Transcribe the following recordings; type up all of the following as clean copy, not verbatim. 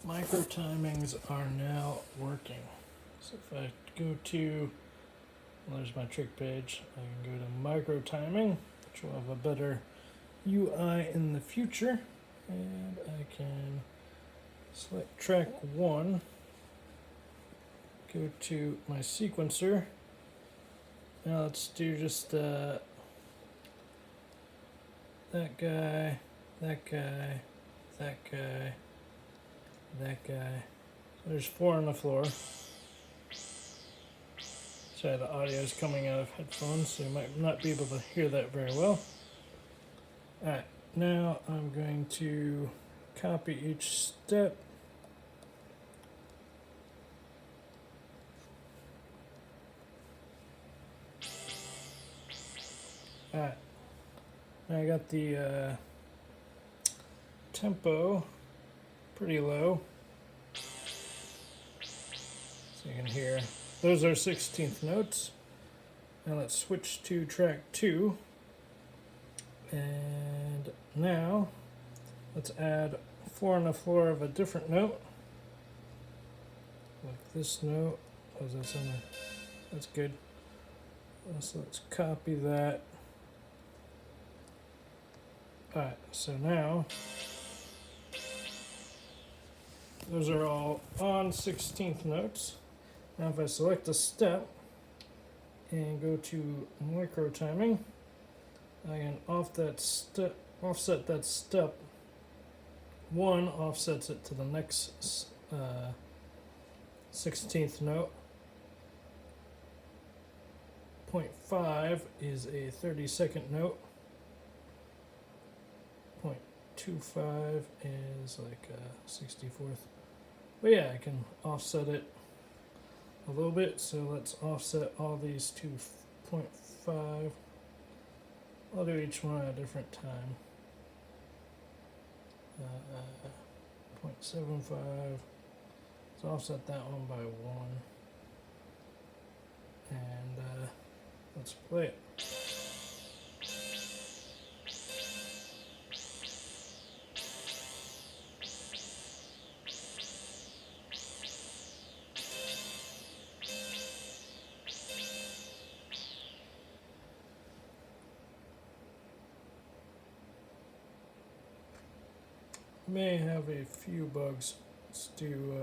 Micro timings are now working. So if I go to, well, there's my trick page, I can go to micro timing, which will have a better UI in the future. And I can select track 1, go to my sequencer. Now let's do just that guy, that guy, that guy, that guy. There's 4 on the floor. Sorry, the audio is coming out of headphones, so you might not be able to hear that very well. Alright, now I'm going to copy each step. Alright, now I got the tempo pretty low, so you can hear. Those are 16th notes. Now let's switch to track 2. And now let's add 4 on the floor of a different note. Like this note. Oh, that's on the, that's good. So let's copy that. Alright, so now those are all on 16th notes. Now if I select a step and go to micro timing, I can offset that step. 1 offsets it to the next 16th note. 0.5 is a 32nd note. 0.25 is like a 64th. But yeah, I can offset it a little bit. So let's offset all these to 0.5. I'll do each one at a different time. 0.75. Let's offset that one by 1. And let's play it. May have a few bugs. Let's do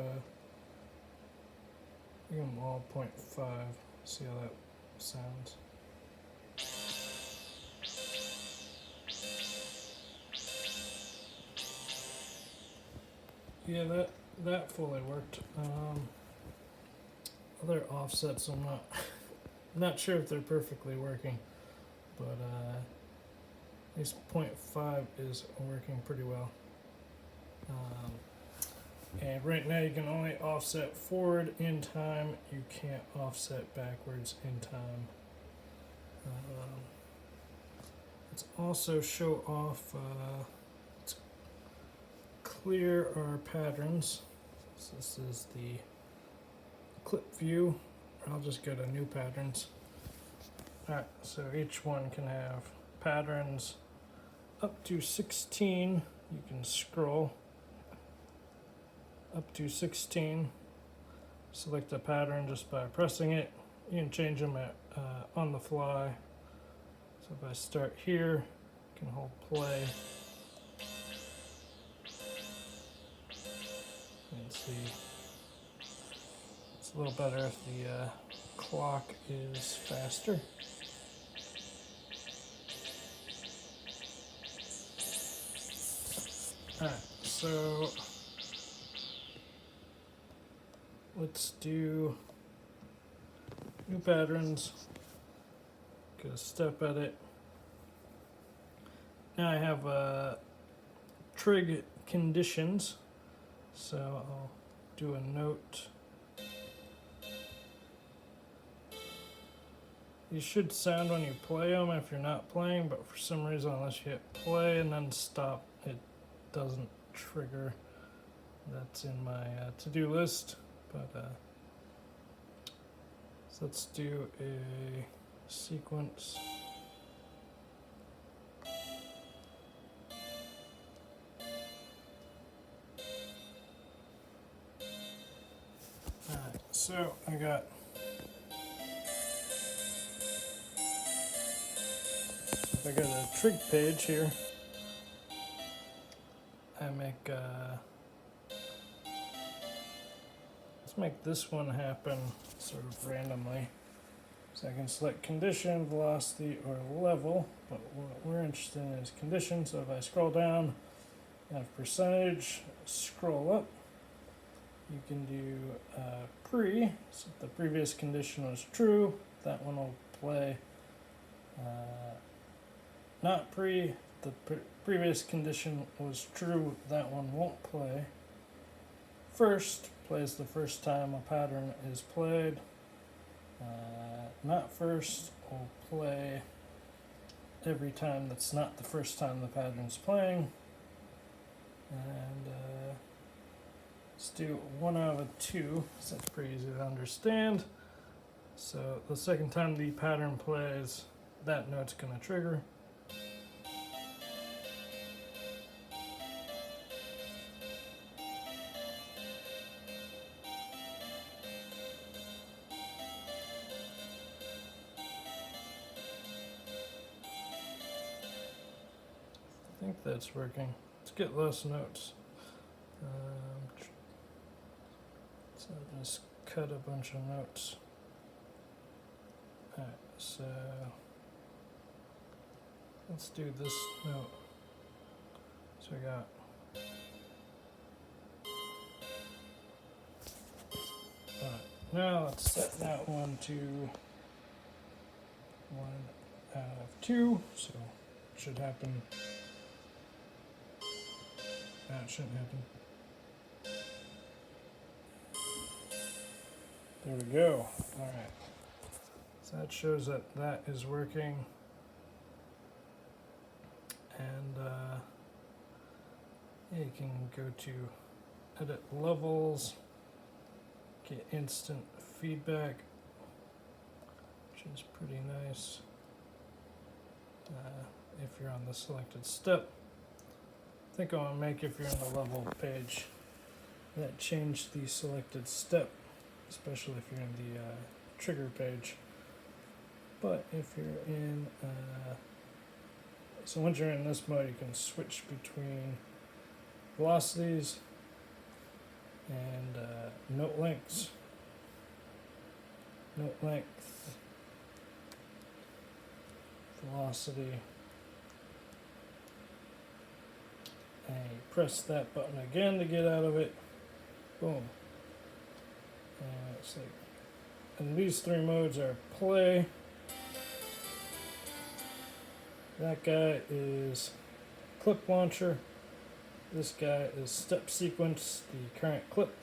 give them all 0.5. See how that sounds. Yeah, that fully worked. Other offsets, I'm not sure if they're perfectly working, but at least 0.5 is working pretty well. And right now you can only offset forward in time. You can't offset backwards in time. Let's also show off, let's clear our patterns. So this is the clip view. I'll just go to new patterns. Alright, so each one can have patterns up to 16. You can scroll up to 16. Select a pattern just by pressing it. You can change them on the fly. So if I start here, I can hold play and see. It's a little better if the clock is faster. Alright, so let's do new patterns. Go step edit. Now I have trig conditions. So I'll do a note. These should sound when you play them if you're not playing, but for some reason, unless you hit play and then stop, it doesn't trigger. That's in my to-do list. But so let's do a sequence. so I got a trig page here. I make let's make this one happen sort of randomly. So I can select condition, velocity, or level, but what we're interested in is condition. So if I scroll down, I have percentage, scroll up, you can do pre, so if the previous condition was true, that one will play. Not pre, the previous condition was true, that one won't play. First plays the first time a pattern is played. Not first will play every time that's not the first time the pattern's playing. And let's do 1 out of 2, so that's pretty easy to understand. So the second time the pattern plays, that note's going to trigger. I think that's working. Let's get less notes. So I'll just cut a bunch of notes. Alright, so let's do this note. So I got now let's set that one to 1 out of 2. So it should happen. That shouldn't happen. There we go. Alright. So that shows that that is working. And yeah, you can go to edit levels, get instant feedback, which is pretty nice if you're on the selected step. I think I want to make, if you're in the level page, that change the selected step, especially if you're in the trigger page. But if you're in, so once you're in this mode, you can switch between velocities and note lengths. Note length, velocity, and you press that button again to get out of it. Boom. And it's like, and these 3 modes are play. That guy is clip launcher. This guy is step sequence, the current clip.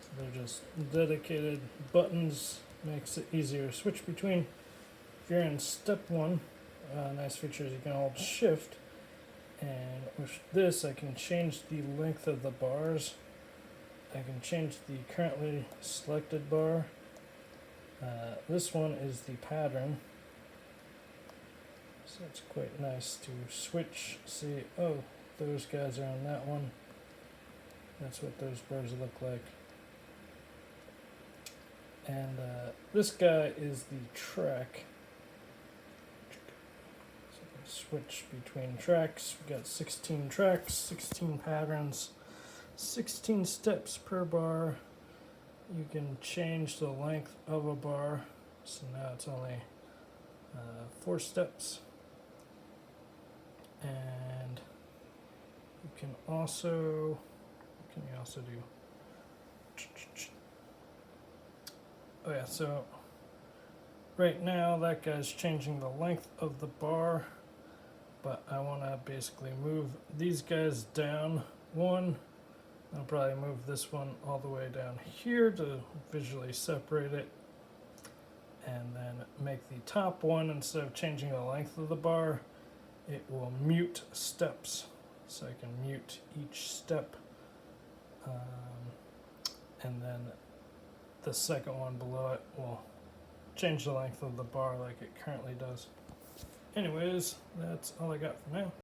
So they're just dedicated buttons, makes it easier to switch between. If you're in step 1, nice feature is you can hold shift, and with this I can change the length of the bars. I can change the currently selected bar. This one is the pattern. So it's quite nice to switch, see, oh, those guys are on that one. That's what those bars look like. And this guy is the track. So I can switch between tracks. We've got 16 tracks, 16 patterns, 16 steps per bar. You can change the length of a bar. So now it's only 4 steps. And you can also, what can you also do? Oh yeah, so right now that guy's changing the length of the bar, but I want to basically move these guys down 1. I'll probably move this one all the way down here to visually separate it, and then make the top one, instead of changing the length of the bar, it will mute steps, so I can mute each step, and then the second one below it will change the length of the bar like it currently does. Anyways, that's all I got for now.